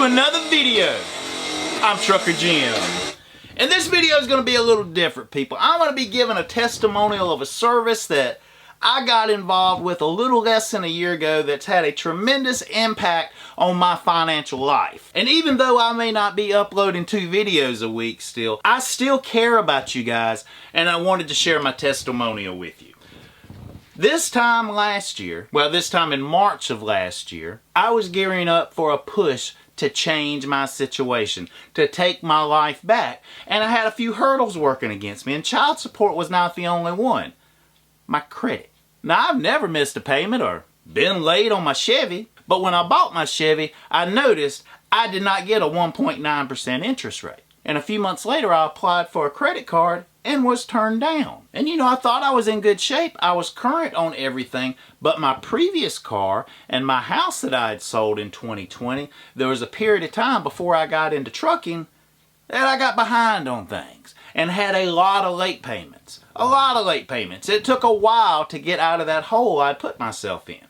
to another video. I'm Trucker Jim. And this video is going to be a little different, people. I'm going to be giving a testimonial of a service that I got involved with a little less than a year ago that's had a tremendous impact on my financial life. And even though I may not be uploading 2 videos a week still, I still care about you guys, and I wanted to share my testimonial with you. This time last year, this time in March of last year, I was gearing up for a push to change my situation, to take my life back. And I had a few hurdles working against me, and child support was not the only one. My credit. Now, I've never missed a payment or been late on my Chevy, but when I bought my Chevy, I noticed I did not get a 1.9% interest rate. And a few months later, I applied for a credit card and was turned down. And you know, I thought I was in good shape. I was current on everything, but my previous car and my house that I had sold in 2020, there was a period of time before I got into trucking that I got behind on things and had a lot of late payments. A lot of late payments. It took a while to get out of that hole I'd put myself in.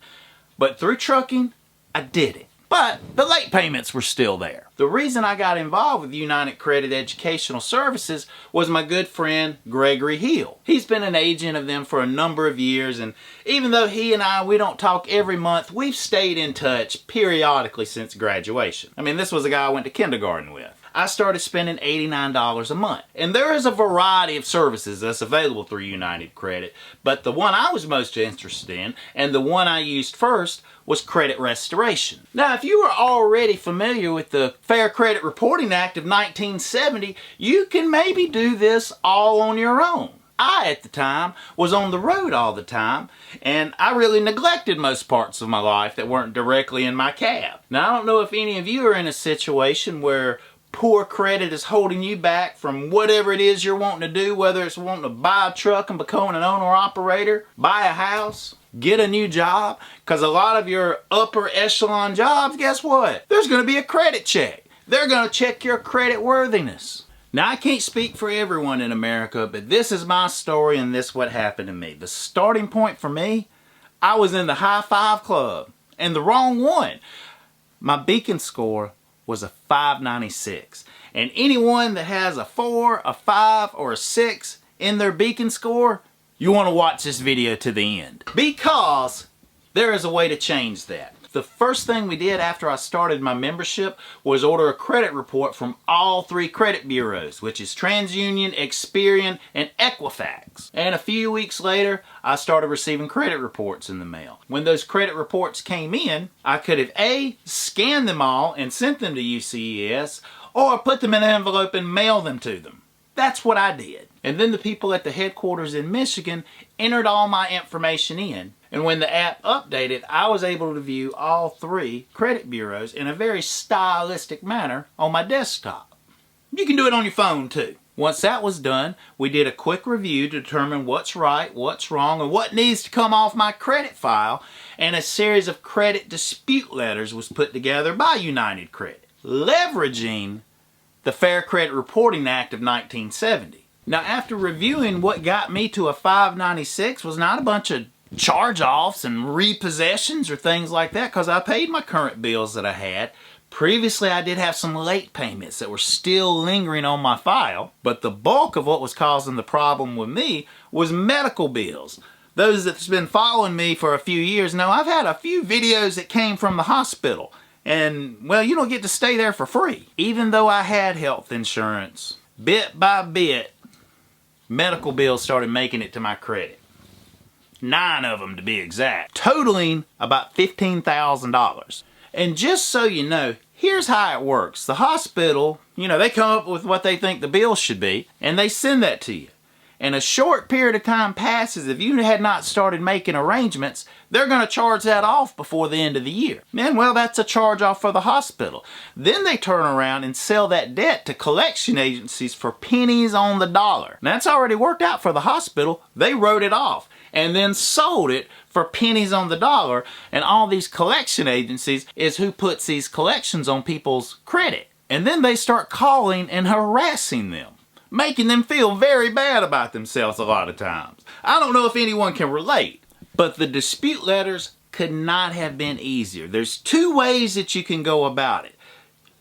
But through trucking, I did it. But the late payments were still there. The reason I got involved with United Credit Educational Services was my good friend Gregory Hill. He's been an agent of them for a number of years, and even though he and we don't talk every month, we've stayed in touch periodically since graduation. I mean, this was a guy I went to kindergarten with. I started spending $89 a month. And there is a variety of services that's available through United Credit, but the one I was most interested in, and the one I used first, was credit restoration. Now, if you are already familiar with the Fair Credit Reporting Act of 1970, you can maybe do this all on your own. I, at the time, was on the road all the time, and I really neglected most parts of my life that weren't directly in my cab. Now, I don't know if any of you are in a situation where poor credit is holding you back from whatever it is you're wanting to do, whether it's wanting to buy a truck and become an owner-operator, buy a house, get a new job, because a lot of your upper echelon jobs, guess what? There's going to be a credit check. They're going to check your credit worthiness. Now, I can't speak for everyone in America, but this is my story and this is what happened to me. The starting point for me, I was in the high five club, and the wrong one. My beacon score was a 596. And anyone that has a 4, a 5, or a 6 in their beacon score, you want to watch this video to the end, because there is a way to change that. The first thing we did after I started my membership was order a credit report from all 3 credit bureaus, which is TransUnion, Experian, and Equifax. And a few weeks later, I started receiving credit reports in the mail. When those credit reports came in, I could have A, scanned them all and sent them to UCES, or put them in an envelope and mail them to them. That's what I did. And then the people at the headquarters in Michigan entered all my information in. And when the app updated, I was able to view all 3 credit bureaus in a very stylistic manner on my desktop. You can do it on your phone too. Once that was done, we did a quick review to determine what's right, what's wrong, and what needs to come off my credit file, and a series of credit dispute letters was put together by United Credit, leveraging the Fair Credit Reporting Act of 1970. Now, after reviewing, what got me to a 596 was not a bunch of charge-offs and repossessions or things like that, because I paid my current bills that I had. Previously, I did have some late payments that were still lingering on my file, but the bulk of what was causing the problem with me was medical bills. Those that's been following me for a few years know I've had a few videos that came from the hospital, and, well, you don't get to stay there for free. Even though I had health insurance, bit by bit, medical bills started making it to my credit. 9 of them to be exact, totaling about $15,000. And just so you know, here's how it works. The hospital, they come up with what they think the bill should be, and they send that to you. And a short period of time passes. If you had not started making arrangements, they're going to charge that off before the end of the year. And well, that's a charge off for the hospital. Then they turn around and sell that debt to collection agencies for pennies on the dollar. Now, that's already worked out for the hospital. They wrote it off and then sold it for pennies on the dollar. And all these collection agencies is who puts these collections on people's credit. And then they start calling and harassing them, making them feel very bad about themselves a lot of times. I don't know if anyone can relate, but the dispute letters could not have been easier. There's 2 ways that you can go about it.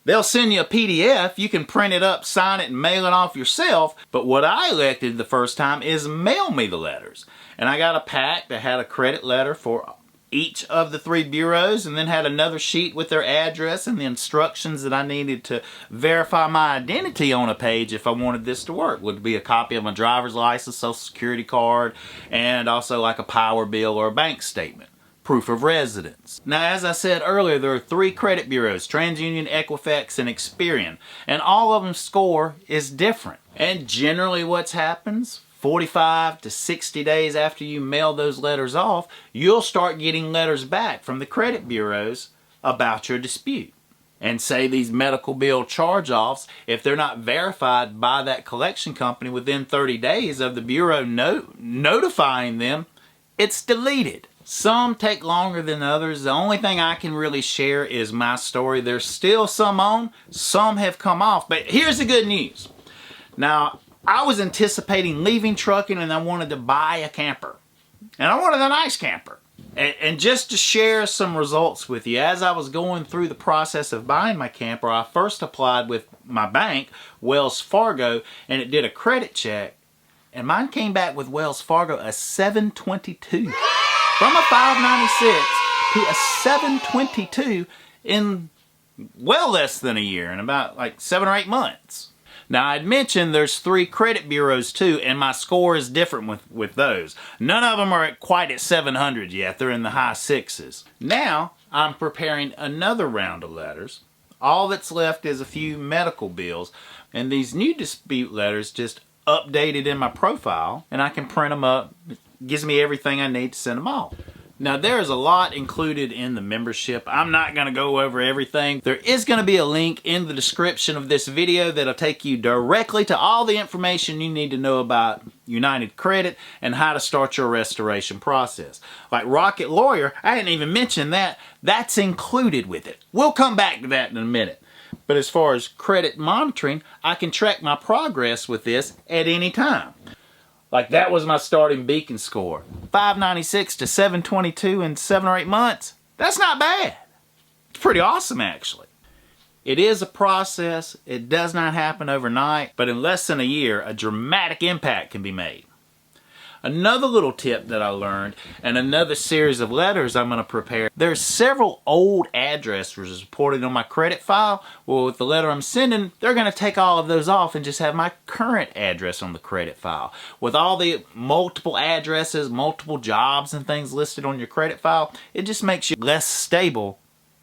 They'll send you a PDF. You can print it up, sign it, and mail it off yourself. But what I elected the first time is mail me the letters. And I got a pack that had a credit letter for each of the 3 bureaus, and then had another sheet with their address and the instructions that I needed to verify my identity on a page if I wanted this to work. Would be a copy of my driver's license, social security card, and also like a power bill or a bank statement. Proof of residence. Now, as I said earlier, there are 3 credit bureaus, TransUnion, Equifax, and Experian, and all of them score is different. And generally what happens, 45 to 60 days after you mail those letters off, you'll start getting letters back from the credit bureaus about your dispute. And say these medical bill charge-offs, if they're not verified by that collection company within 30 days of the bureau notifying them, it's deleted. Some take longer than others. The only thing I can really share is my story. There's still some on, some have come off. But here's the good news. Now, I was anticipating leaving trucking and I wanted to buy a camper. And I wanted a nice camper. And just to share some results with you, as I was going through the process of buying my camper, I first applied with my bank, Wells Fargo, and it did a credit check. And mine came back with Wells Fargo a 722. From a 596 to a 722 in well less than a year, in about like 7 or 8 months. Now, I'd mentioned there's 3 credit bureaus too, and my score is different with those. None of them are quite at 700 yet. They're in the high 6s. Now, I'm preparing another round of letters. All that's left is a few medical bills, and these new dispute letters just updated in my profile, and I can print them up. It gives me everything I need to send them off. Now, there's a lot included in the membership. I'm not going to go over everything. There is going to be a link in the description of this video that'll take you directly to all the information you need to know about United Credit and how to start your restoration process. Like Rocket Lawyer, I didn't even mention that. That's included with it. We'll come back to that in a minute. But as far as credit monitoring, I can track my progress with this at any time. Like that was my starting beacon score. 596 to 722 in 7 or 8 months. That's not bad. It's pretty awesome actually. It is a process. It does not happen overnight. But in less than a year, a dramatic impact can be made. Another little tip that I learned, and another series of letters I'm going to prepare. There's several old addresses reported on my credit file. Well, with the letter I'm sending, they're going to take all of those off and just have my current address on the credit file. With all the multiple addresses, multiple jobs and things listed on your credit file, it just makes you less stable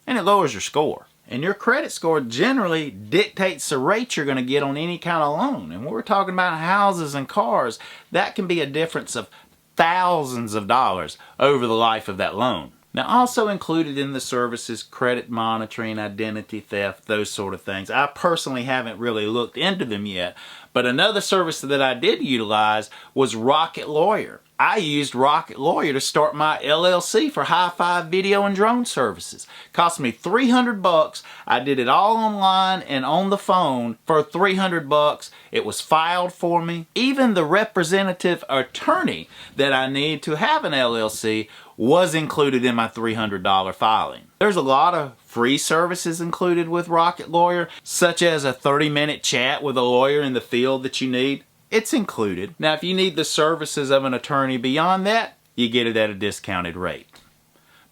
and it lowers your score. And your credit score generally dictates the rate you're going to get on any kind of loan. And when we're talking about houses and cars, that can be a difference of thousands of dollars over the life of that loan. Now, also included in the service is credit monitoring, identity theft, those sort of things. I personally haven't really looked into them yet, but another service that I did utilize was Rocket Lawyer. I used Rocket Lawyer to start my LLC for Hi-Fi video and drone services. Cost me $300. I did it all online and on the phone for $300. It was filed for me. Even the representative attorney that I need to have an LLC was included in my $300 filing. There's a lot of free services included with Rocket Lawyer, such as a 30-minute chat with a lawyer in the field that you need. It's included. Now, if you need the services of an attorney beyond that, you get it at a discounted rate.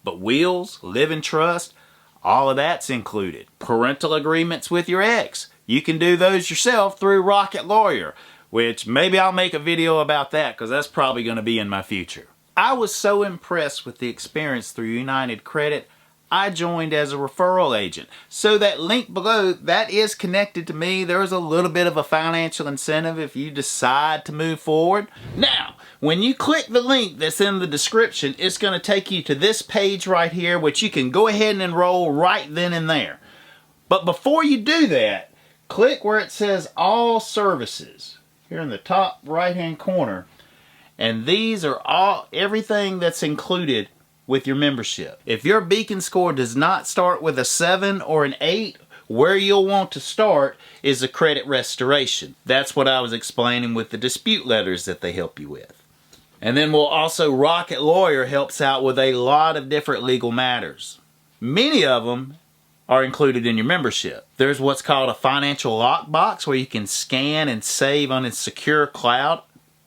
But wills, living trust, all of that's included. Parental agreements with your ex. You can do those yourself through Rocket Lawyer, which maybe I'll make a video about that because that's probably going to be in my future. I was so impressed with the experience through United Credit, I joined as a referral agent. So that link below, that is connected to me. There's a little bit of a financial incentive if you decide to move forward. Now, when you click the link that's in the description, it's going to take you to this page right here, which you can go ahead and enroll right then and there. But before you do that, click where it says All Services, here in the top right-hand corner. And these are everything that's included with your membership. If your beacon score does not start with a 7 or an 8, where you'll want to start is a credit restoration. That's what I was explaining with the dispute letters that they help you with. And then Rocket Lawyer helps out with a lot of different legal matters. Many of them are included in your membership. There's what's called a financial lockbox where you can scan and save on a secure cloud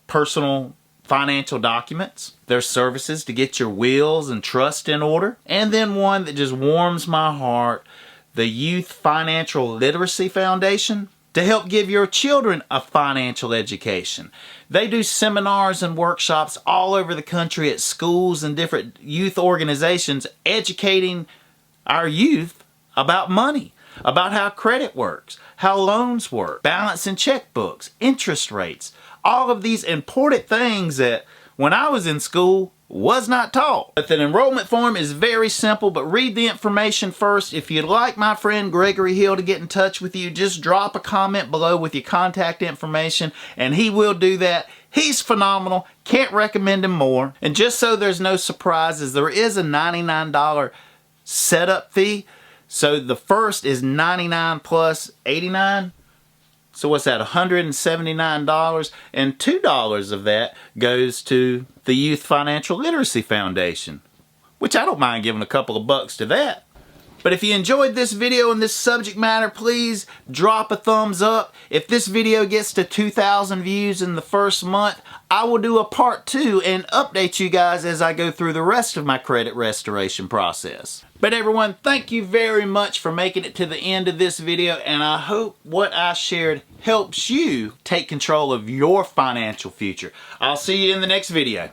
personal financial documents. There's services to get your wills and trust in order. And then one that just warms my heart, the Youth Financial Literacy Foundation, to help give your children a financial education. They do seminars and workshops all over the country at schools and different youth organizations educating our youth about money, about how credit works, how loans work, balance in checkbooks, interest rates, all of these important things that when I was in school was not taught. But the enrollment form is very simple, but read the information first. If you'd like my friend Gregory Hill to get in touch with you, just drop a comment below with your contact information and he will do that. He's phenomenal. Can't recommend him more. And just so there's no surprises, there is a $99 setup fee. So the first is $99 plus $89. So what's that, $179, and $2 of that goes to the Youth Financial Literacy Foundation, which I don't mind giving a couple of bucks to that. But if you enjoyed this video and this subject matter, please drop a thumbs up. If this video gets to 2,000 views in the first month, I will do a part 2 and update you guys as I go through the rest of my credit restoration process. But everyone, thank you very much for making it to the end of this video, and I hope what I shared helps you take control of your financial future. I'll see you in the next video.